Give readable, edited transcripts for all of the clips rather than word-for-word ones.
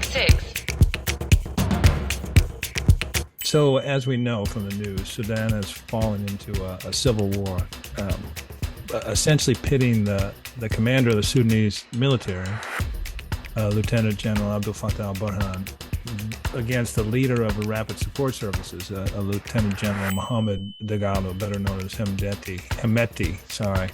666. So, as we know from the news, Sudan has fallen into a civil war, essentially pitting the commander of the Sudanese military, Lieutenant General Abdel Fattah al-Burhan, against the leader of the Rapid Support Services, a Lieutenant General Mohammed Dagalo, better known as Hemeti. Sorry.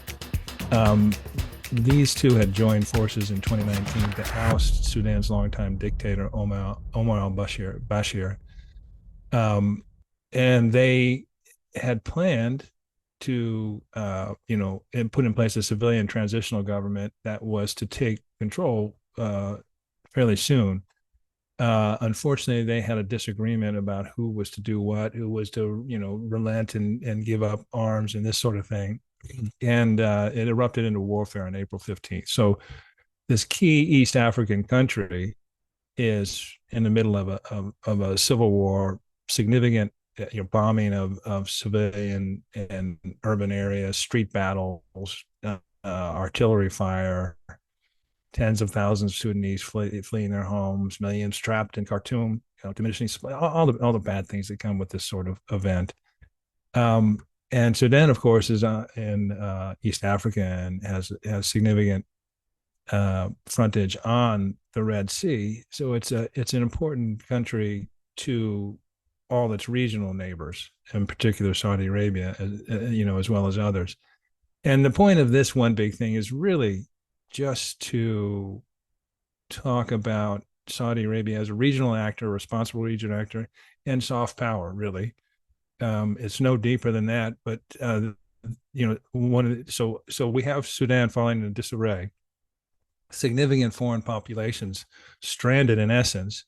These two had joined forces in 2019 to oust Sudan's longtime dictator Omar al-Bashir. And they had planned to, and put in place a civilian transitional government that was to take control fairly soon. Unfortunately, they had a disagreement about who was to do what, who was to, relent and give up arms and this sort of thing. And it erupted into warfare on April 15th. So this key East African country is in the middle of a civil war, significant bombing of civilian and urban areas, street battles, artillery fire, tens of thousands of Sudanese fleeing their homes, millions trapped in Khartoum, diminishing supply, all the bad things that come with this sort of event. And Sudan, of course, is in East Africa and has significant frontage on the Red Sea. So it's an important country to all its regional neighbors, in particular Saudi Arabia, as well as others. And the point of this one big thing is really just to talk about Saudi Arabia as a regional actor, responsible regional actor, and soft power, really. It's no deeper than that, but so we have Sudan falling into disarray, significant foreign populations stranded in essence.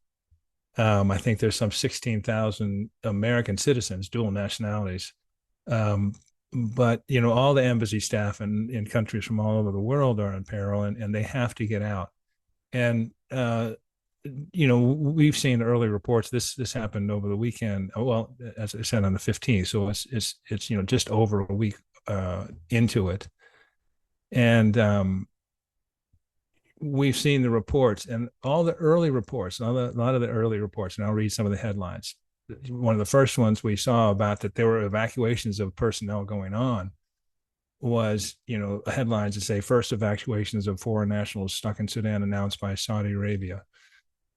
I think there's some 16,000 American citizens, dual nationalities. But all the embassy staff in countries from all over the world are in peril, and they have to get out. And we've seen early reports. This happened over the weekend. Well, as I said, on the 15th. So it's just over a week into it, and we've seen the reports and all the early reports, a lot of the early reports. And I'll read some of the headlines. One of the first ones we saw about that there were evacuations of personnel going on was, headlines that say first evacuations of foreign nationals stuck in Sudan announced by Saudi Arabia.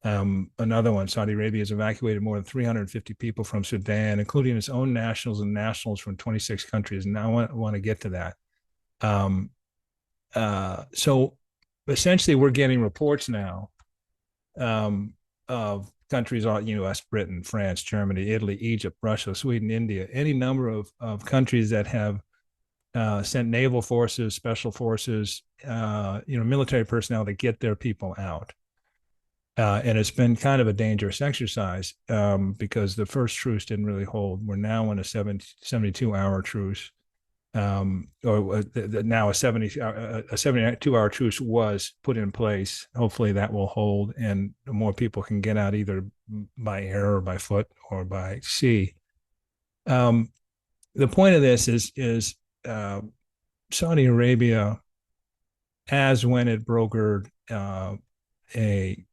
Another one, Saudi Arabia has evacuated more than 350 people from Sudan, including its own nationals and nationals from 26 countries. And now I want to get to that. So essentially, we're getting reports now of countries, U.S., Britain, France, Germany, Italy, Egypt, Russia, Sweden, India, any number of countries that have sent naval forces, special forces, military personnel to get their people out. And it's been kind of a dangerous exercise because the first truce didn't really hold. We're now in a 72-hour truce, now a 72-hour truce was put in place. Hopefully that will hold, and more people can get out either by air or by foot or by sea. The point of this is Saudi Arabia, as when it brokered a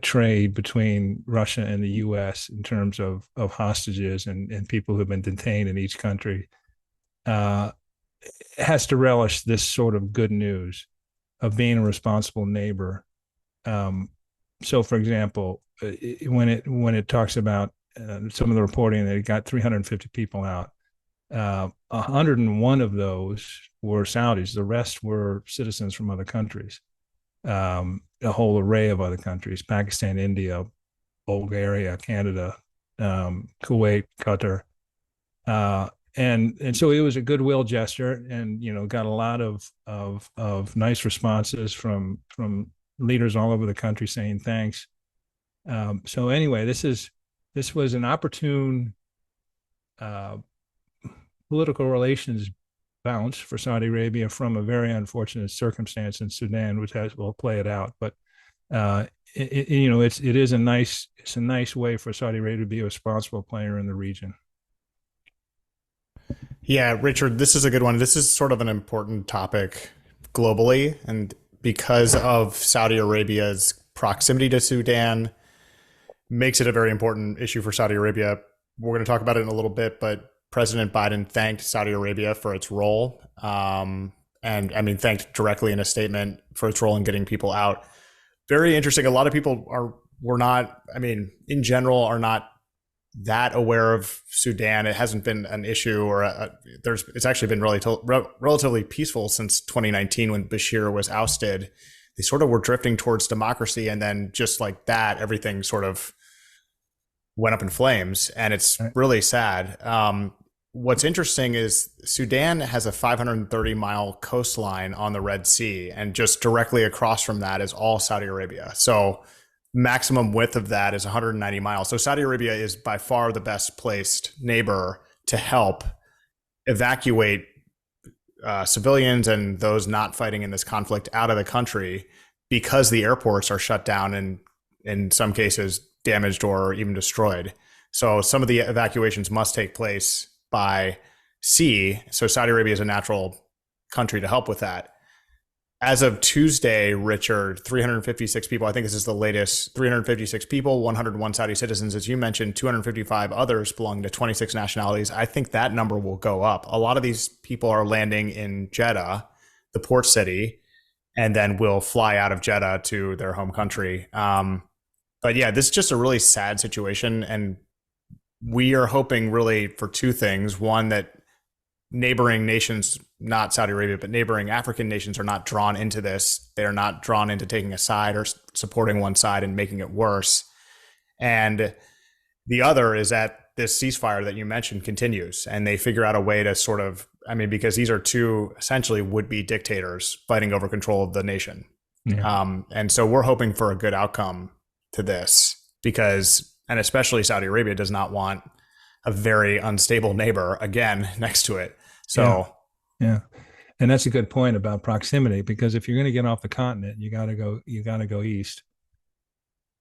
trade between Russia and the U.S. in terms of hostages and people who have been detained in each country, has to relish this sort of good news of being a responsible neighbor. So, for example, when it talks about some of the reporting that it got 350 people out, 101 of those were Saudis. The rest were citizens from other countries. A whole array of other countries: Pakistan, India, Bulgaria, Canada, Kuwait, Qatar, and so it was a goodwill gesture, and got a lot of nice responses from leaders all over the country saying thanks. So anyway, this was an opportune political relations bounce for Saudi Arabia from a very unfortunate circumstance in Sudan, which will play it out. But it is a nice way for Saudi Arabia to be a responsible player in the region. Yeah, Richard, this is a good one. This is sort of an important topic globally, and because of Saudi Arabia's proximity to Sudan makes it a very important issue for Saudi Arabia. We're going to talk about it in a little bit, but President Biden thanked Saudi Arabia for its role. And I mean, thanked directly in a statement for its role in getting people out. Very interesting. A lot of people were not, I mean, in general, are not that aware of Sudan. It hasn't been an issue, or it's actually been relatively peaceful since 2019 when Bashir was ousted. They sort of were drifting towards democracy, and then just like that, everything sort of went up in flames, and it's really sad. What's interesting is Sudan has a 530-mile coastline on the Red Sea, and just directly across from that is all Saudi Arabia. So maximum width of that is 190 miles. So Saudi Arabia is by far the best placed neighbor to help evacuate civilians and those not fighting in this conflict out of the country, because the airports are shut down and in some cases damaged or even destroyed. So some of the evacuations must take place by sea. So Saudi Arabia is a natural country to help with that. As of Tuesday, Richard, 356 people, I think this is the latest, 356 people, 101 Saudi citizens, as you mentioned, 255 others belonging to 26 nationalities. I think that number will go up. A lot of these people are landing in Jeddah, the port city, and then will fly out of Jeddah to their home country. But yeah, this is just a really sad situation. And we are hoping really for two things. One, that neighboring nations, not Saudi Arabia, but neighboring African nations are not drawn into this. They're not drawn into taking a side or supporting one side and making it worse. And the other is that this ceasefire that you mentioned continues, and they figure out a way to sort of, I mean, because these are two essentially would-be dictators fighting over control of the nation. Yeah. And so we're hoping for a good outcome to this, because, and especially Saudi Arabia does not want a very unstable neighbor again next to it. So yeah. And that's a good point about proximity, because if you're going to get off the continent, you got to go east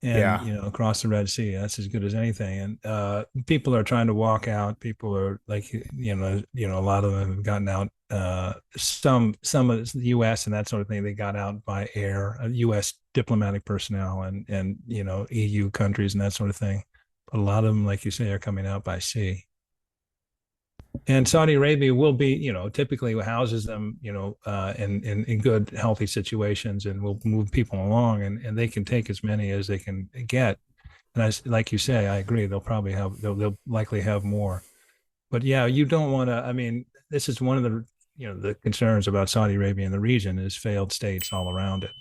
and across the Red Sea. That's as good as anything. And people are trying to walk out. People are like, a lot of them have gotten out. Some of the U.S. and that sort of thing, they got out by air. U.S. diplomatic personnel and EU countries and that sort of thing. But a lot of them, like you say, are coming out by sea. And Saudi Arabia will be, typically houses them, in good, healthy situations, and will move people along, and they can take as many as they can get. And like you say, I agree. They'll likely have more. But yeah, you don't want to. I mean, this is one of the, the concerns about Saudi Arabia in the region is failed states all around it,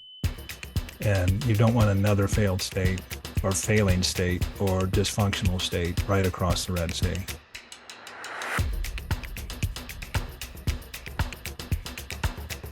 and you don't want another failed state or failing state or dysfunctional state right across the Red Sea.